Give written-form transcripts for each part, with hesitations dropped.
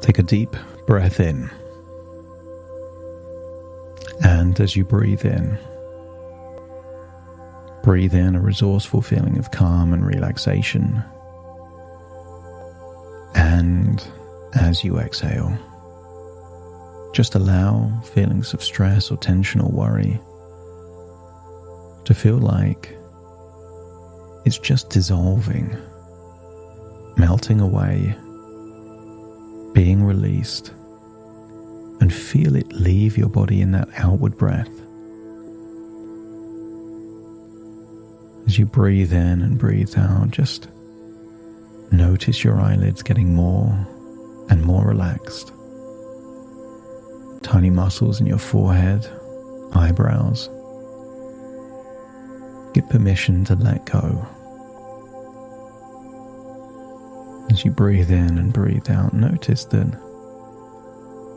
Take a deep breath in. And as you breathe in a resourceful feeling of calm and relaxation. And as you exhale, just allow feelings of stress or tension or worry to feel like it's just dissolving, melting away, being released, and feel it leave your body in that outward breath. As you breathe in and breathe out, just notice your eyelids getting more and more relaxed. Tiny muscles in your forehead, eyebrows. Give permission to let go. As you breathe in and breathe out, notice that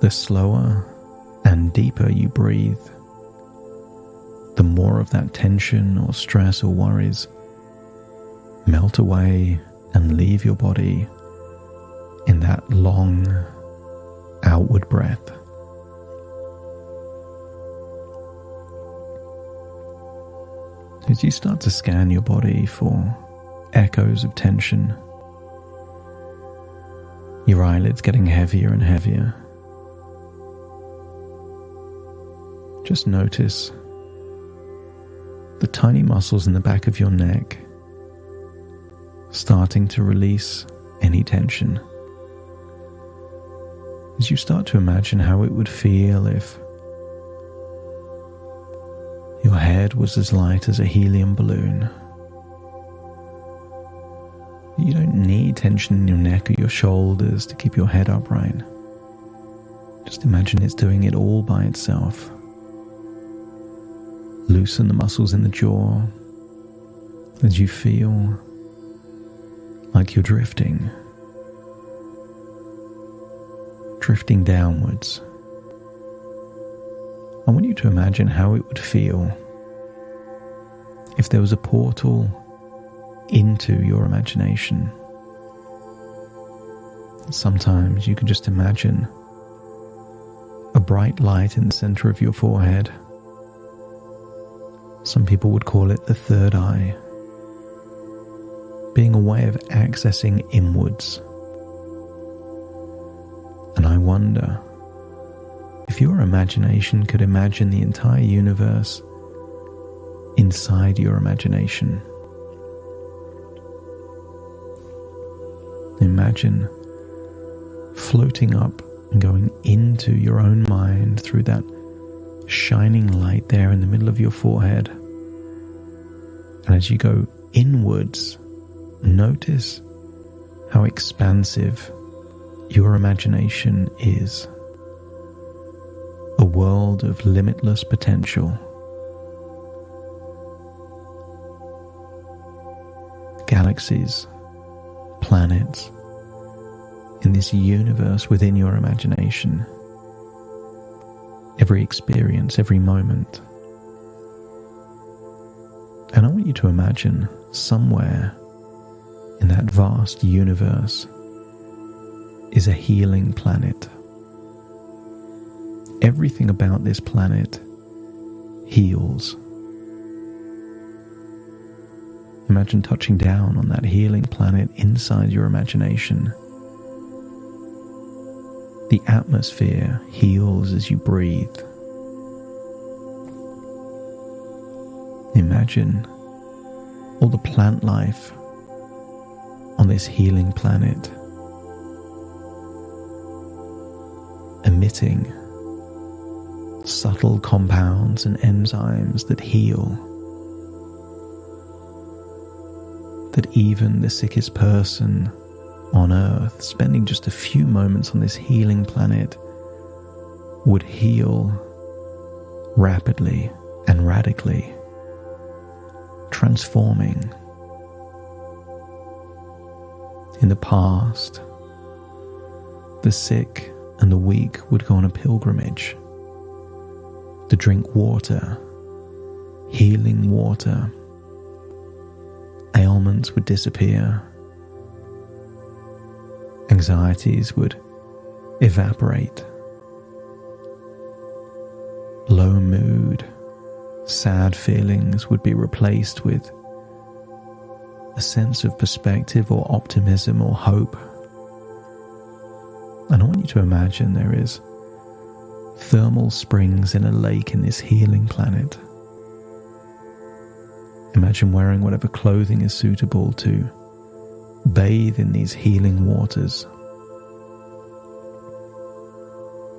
the slower and deeper you breathe, the more of that tension or stress or worries melt away and leave your body in that long outward breath. As you start to scan your body for echoes of tension, your eyelids getting heavier and heavier, just notice the tiny muscles in the back of your neck starting to release any tension. As you start to imagine how it would feel if your head was as light as a helium balloon. You don't need tension in your neck or your shoulders to keep your head upright. Just imagine it's doing it all by itself. Loosen the muscles in the jaw as you feel like you're drifting downwards. I want you to imagine how it would feel if there was a portal into your imagination. Sometimes you can just imagine a bright light in the center of your forehead. Some people would call it the third eye, being a way of accessing inwards. And I wonder if your imagination could imagine the entire universe inside your imagination. Imagine floating up and going into your own mind through that shining light there in the middle of your forehead. And as you go inwards, notice how expansive your imagination is. A world of limitless potential. Galaxies, planets, in this universe within your imagination. Every experience, every moment. And I want you to imagine somewhere in that vast universe is a healing planet. Everything about this planet heals. Imagine touching down on that healing planet inside your imagination. The atmosphere heals as you breathe. Imagine all the plant life on this healing planet emitting subtle compounds and enzymes that heal, that even the sickest person on Earth, spending just a few moments on this healing planet, would heal rapidly and radically, transforming. In the past, the sick and the weak would go on a pilgrimage to drink water, healing water. Ailments would disappear. Anxieties would evaporate. Low mood, sad feelings would be replaced with a sense of perspective or optimism or hope. And I want you to imagine there is thermal springs in a lake in this healing planet. Imagine wearing whatever clothing is suitable to bathe in these healing waters.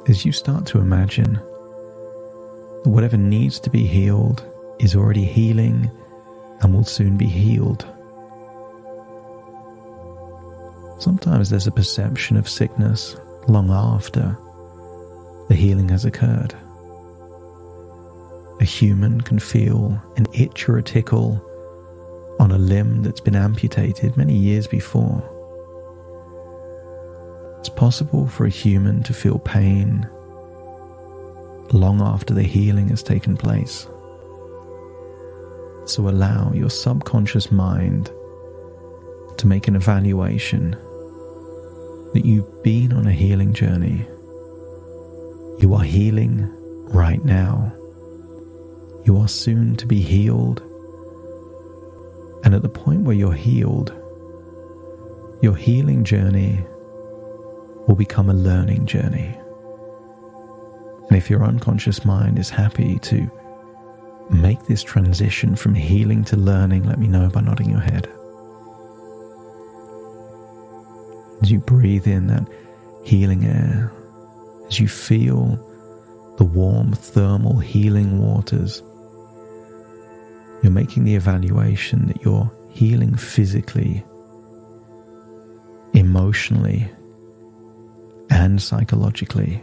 As you start to imagine that whatever needs to be healed is already healing and will soon be healed. Sometimes there's a perception of sickness long after the healing has occurred. A human can feel an itch or a tickle on a limb that's been amputated many years before. It's possible for a human to feel pain long after the healing has taken place. So allow your subconscious mind to make an evaluation that you've been on a healing journey. You are healing right now. You are soon to be healed. And at the point where you're healed, your healing journey will become a learning journey. And if your unconscious mind is happy to make this transition from healing to learning, let me know by nodding your head. As you breathe in that healing air, as you feel the warm thermal healing waters, you're making the evaluation that you're healing physically, emotionally, and psychologically.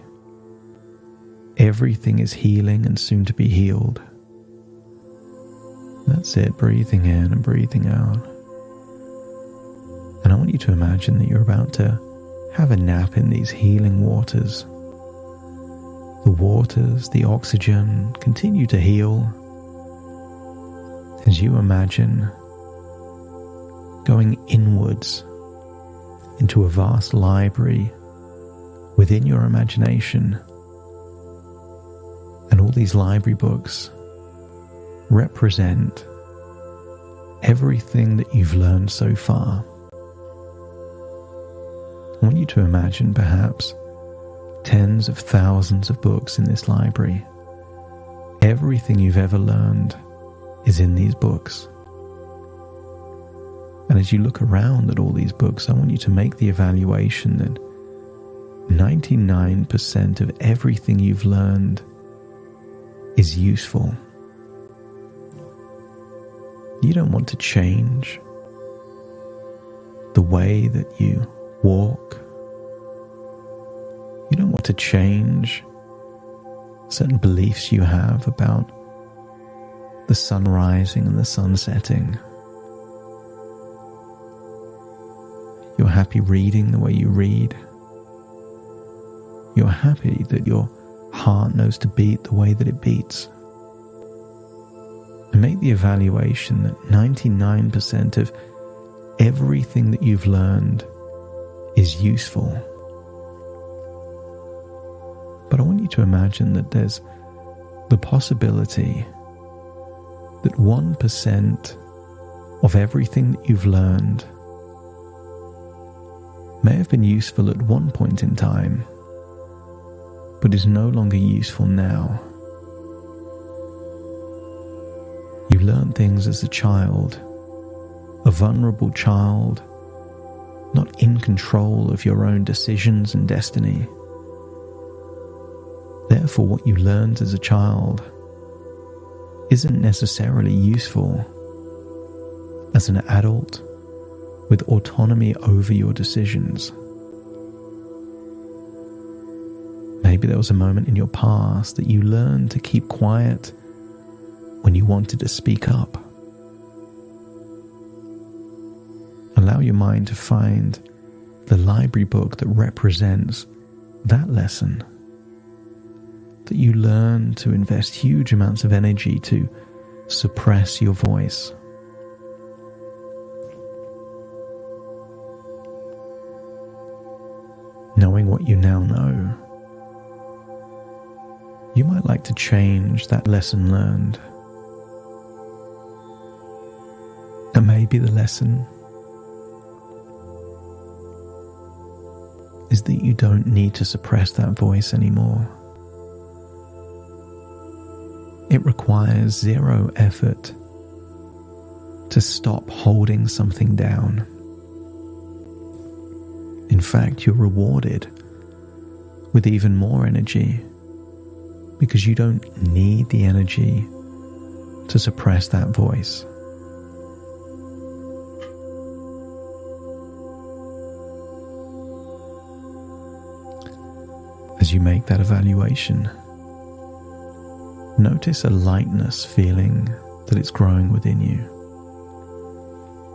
Everything is healing and soon to be healed. That's it, breathing in and breathing out. And I want you to imagine that you're about to have a nap in these healing waters. The waters, the oxygen, continue to heal as you imagine going inwards into a vast library within your imagination. And all these library books represent everything that you've learned so far. I want you to imagine perhaps tens of thousands of books in this library. Everything you've ever learned is in these books. And as you look around at all these books, I want you to make the evaluation that 99% of everything you've learned is useful. You don't want to change the way that you walk. You don't want to change certain beliefs you have about the sun rising and the sun setting. You're happy reading the way you read. You're happy that your heart knows to beat the way that it beats. And make the evaluation that 99% of everything that you've learned is useful. But I want you to imagine that there's the possibility that 1% of everything that you've learned may have been useful at one point in time, but is no longer useful now. You learned things as a child, a vulnerable child, not in control of your own decisions and destiny. Therefore, what you learned as a child isn't necessarily useful as an adult with autonomy over your decisions. Maybe there was a moment in your past that you learned to keep quiet when you wanted to speak up. Allow your mind to find the library book that represents that lesson. That you learn to invest huge amounts of energy to suppress your voice. knowing what you now know, you might like to change that lesson learned. And maybe the lesson is that you don't need to suppress that voice anymore. It requires zero effort to stop holding something down. In fact, you're rewarded with even more energy because you don't need the energy to suppress that voice. As you make that evaluation, notice a lightness feeling that it's growing within you.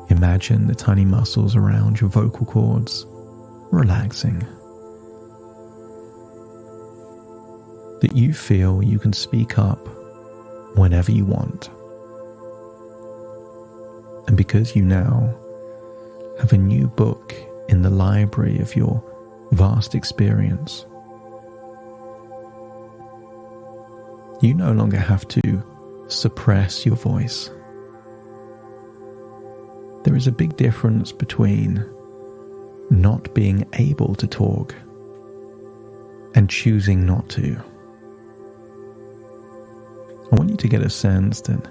Imagine the tiny muscles around your vocal cords relaxing. That you feel you can speak up whenever you want. And because you now have a new book in the library of your vast experience, you no longer have to suppress your voice. There is a big difference between not being able to talk and choosing not to. I want you to get a sense that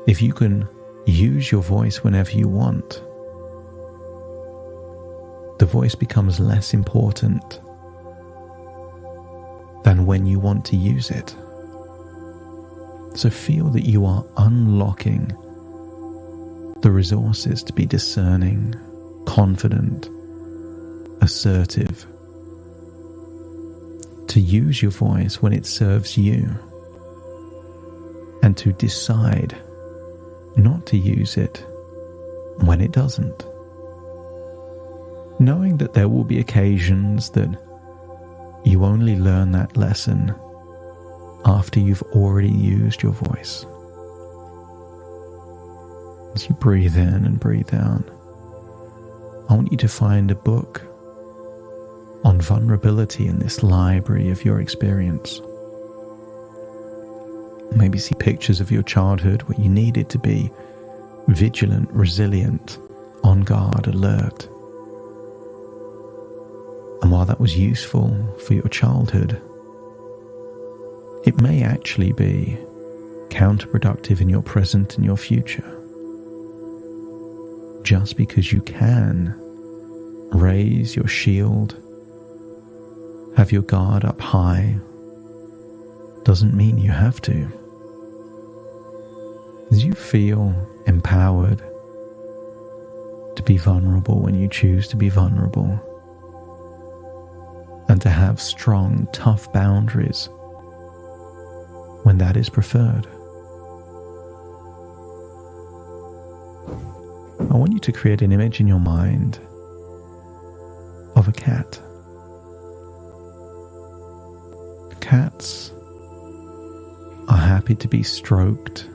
if you can use your voice whenever you want, the voice becomes less important than when you want to use it. So feel that you are unlocking the resources to be discerning, confident, assertive, to use your voice when it serves you, and to decide not to use it when it doesn't. Knowing that there will be occasions that you only learn that lesson after you've already used your voice. As you breathe in and breathe out, I want you to find a book on vulnerability in this library of your experience. Maybe see pictures of your childhood where you needed to be vigilant, resilient, on guard, alert. And while that was useful for your childhood, it may actually be counterproductive in your present and your future. Just because you can raise your shield, have your guard up high, doesn't mean you have to. As you feel empowered to be vulnerable when you choose to be vulnerable, and to have strong, tough boundaries when that is preferred, I want you to create an image in your mind of a cat. Cats are happy to be stroked,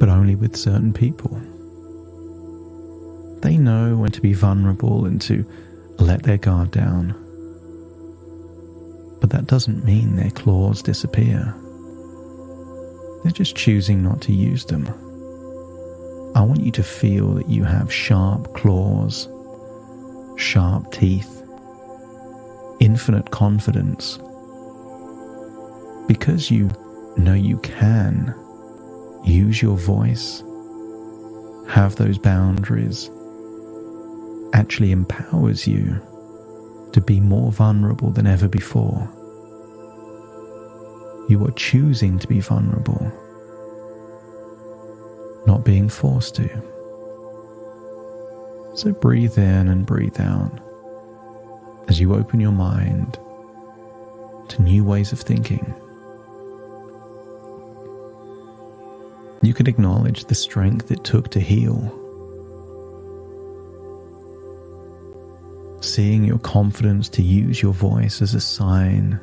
but only with certain people. They know when to be vulnerable and to let their guard down. But that doesn't mean their claws disappear. They're just choosing not to use them. I want you to feel that you have sharp claws, sharp teeth, infinite confidence. Because you know you can use your voice, have those boundaries, actually empowers you to be more vulnerable than ever before. You are choosing to be vulnerable, not being forced to. So breathe in and breathe out as you open your mind to new ways of thinking. You can acknowledge the strength it took to heal. Seeing your confidence to use your voice as a sign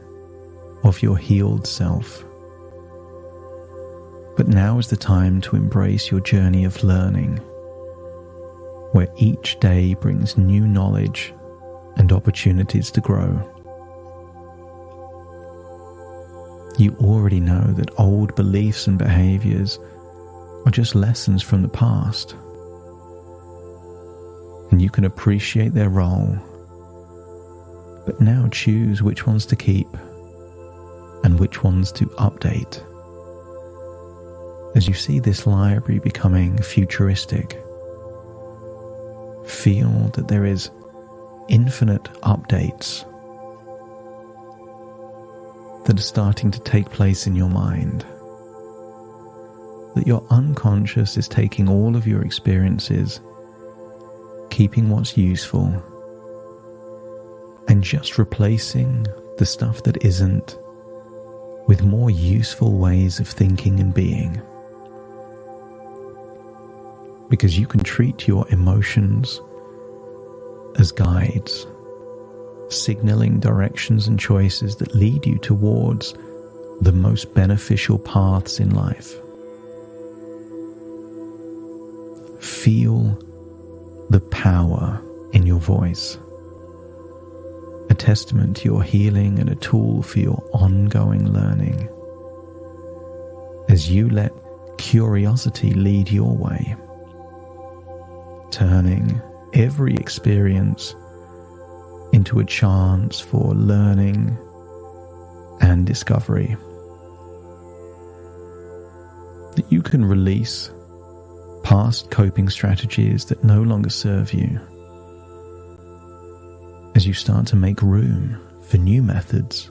of your healed self. But now is the time to embrace your journey of learning, where each day brings new knowledge and opportunities to grow. You already know that old beliefs and behaviors are just lessons from the past, and you can appreciate their role, but now choose which ones to keep and which ones to update. As you see this library becoming futuristic, feel that there is infinite updates that are starting to take place in your mind. That your unconscious is taking all of your experiences, keeping what's useful, and just replacing the stuff that isn't with more useful ways of thinking and being. Because you can treat your emotions as guides, signaling directions and choices that lead you towards the most beneficial paths in life. Feel the power in your voice, a testament to your healing and a tool for your ongoing learning, as you let curiosity lead your way, turning every experience into a chance for learning and discovery. That you can release past coping strategies that no longer serve you, as you start to make room for new methods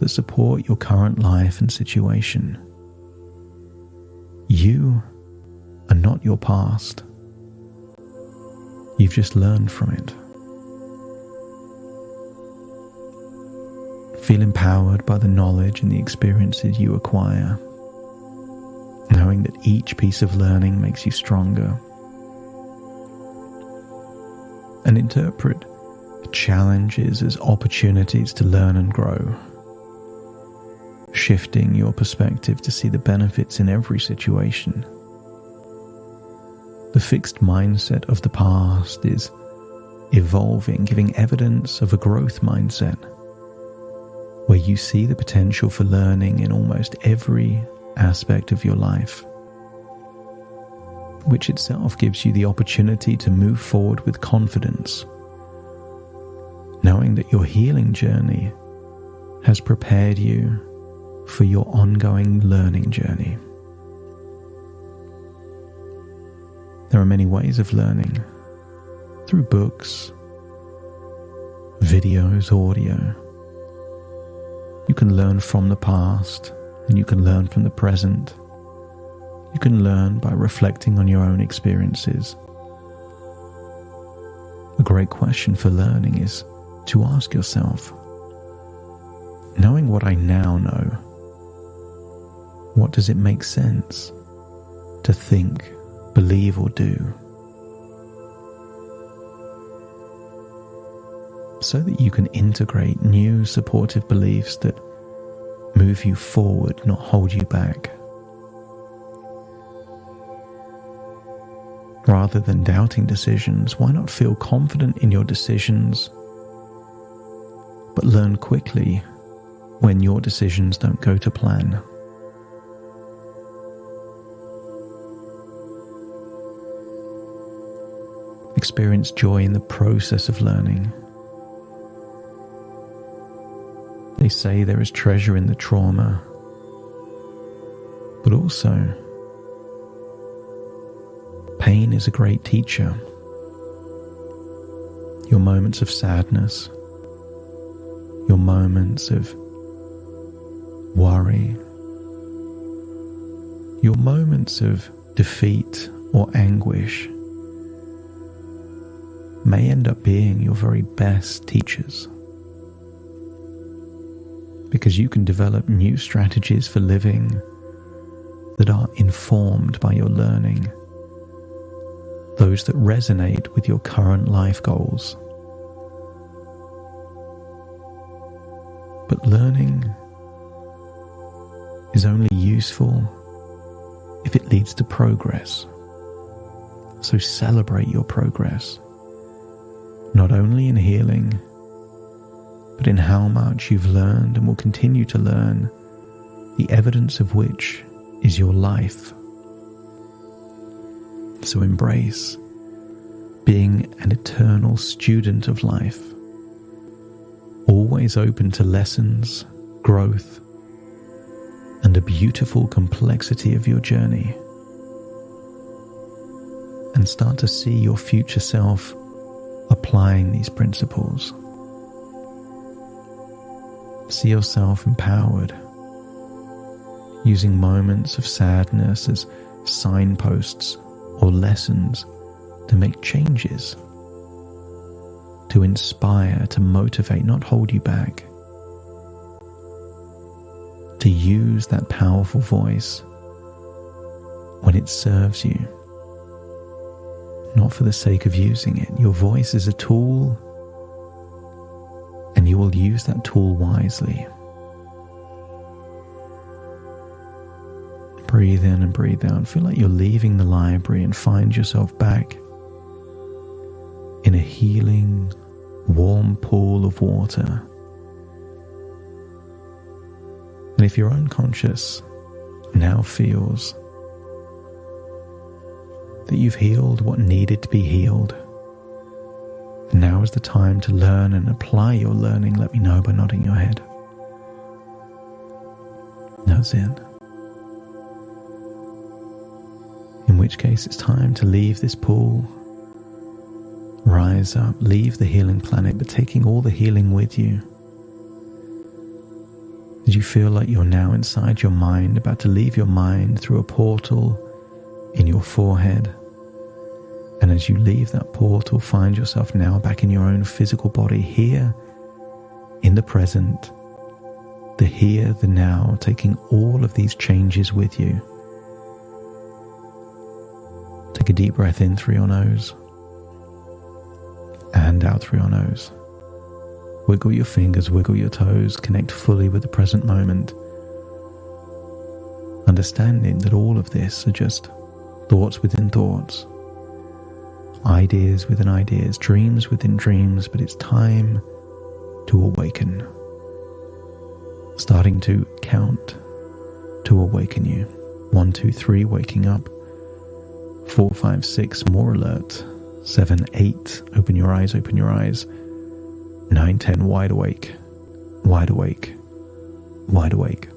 that support your current life and situation. You are not your past. You've just learned from it. Feel empowered by the knowledge and the experiences you acquire, knowing that each piece of learning makes you stronger. And interpret challenges as opportunities to learn and grow, shifting your perspective to see the benefits in every situation. The fixed mindset of the past is evolving, giving evidence of a growth mindset, where you see the potential for learning in almost every aspect of your life, which itself gives you the opportunity to move forward with confidence, knowing that your healing journey has prepared you for your ongoing learning journey. There are many ways of learning, through books, videos, audio. You can learn from the past, and you can learn from the present. You can learn by reflecting on your own experiences. A great question for learning is to ask yourself, knowing what I now know, what does it make sense to think, believe, or do? So that you can integrate new supportive beliefs that move you forward, not hold you back. Rather than doubting decisions, why not feel confident in your decisions, but learn quickly when your decisions don't go to plan? Experience joy in the process of learning. They say there is treasure in the trauma, but also pain is a great teacher. Your moments of sadness, your moments of worry, your moments of defeat or anguish may end up being your very best teachers, because you can develop new strategies for living that are informed by your learning, those that resonate with your current life goals. But learning is only useful if it leads to progress. So celebrate your progress, not only in healing, but in how much you've learned and will continue to learn, the evidence of which is your life. So embrace being an eternal student of life, always open to lessons, growth, and a beautiful complexity of your journey. And start to see your future self applying these principles. See yourself empowered, using moments of sadness as signposts or lessons to make changes, to inspire, to motivate, not hold you back, to use that powerful voice when it serves you, not for the sake of using it. Your voice is a tool, and you will use that tool wisely. Breathe in and breathe out. Feel like you're leaving the library and find yourself back in a healing, warm pool of water. And if your unconscious now feels that you've healed what needed to be healed, now is the time to learn and apply your learning. Let me know by nodding your head. That's it. In which case it's time to leave this pool, rise up, leave the healing planet, but taking all the healing with you. As you feel like you're now inside your mind, about to leave your mind through a portal in your forehead. And as you leave that portal, find yourself now back in your own physical body, here in the present, the here, the now, taking all of these changes with you. Take a deep breath in through your nose and out through your nose. Wiggle your fingers, wiggle your toes, connect fully with the present moment, understanding that all of this are just thoughts within thoughts, ideas within ideas, dreams within dreams, but it's time to awaken. Starting to count to awaken you. 1, 2, 3, waking up. 4, 5, 6, more alert. 7, 8, open your eyes, open your eyes. 9, 10, wide awake, wide awake, wide awake.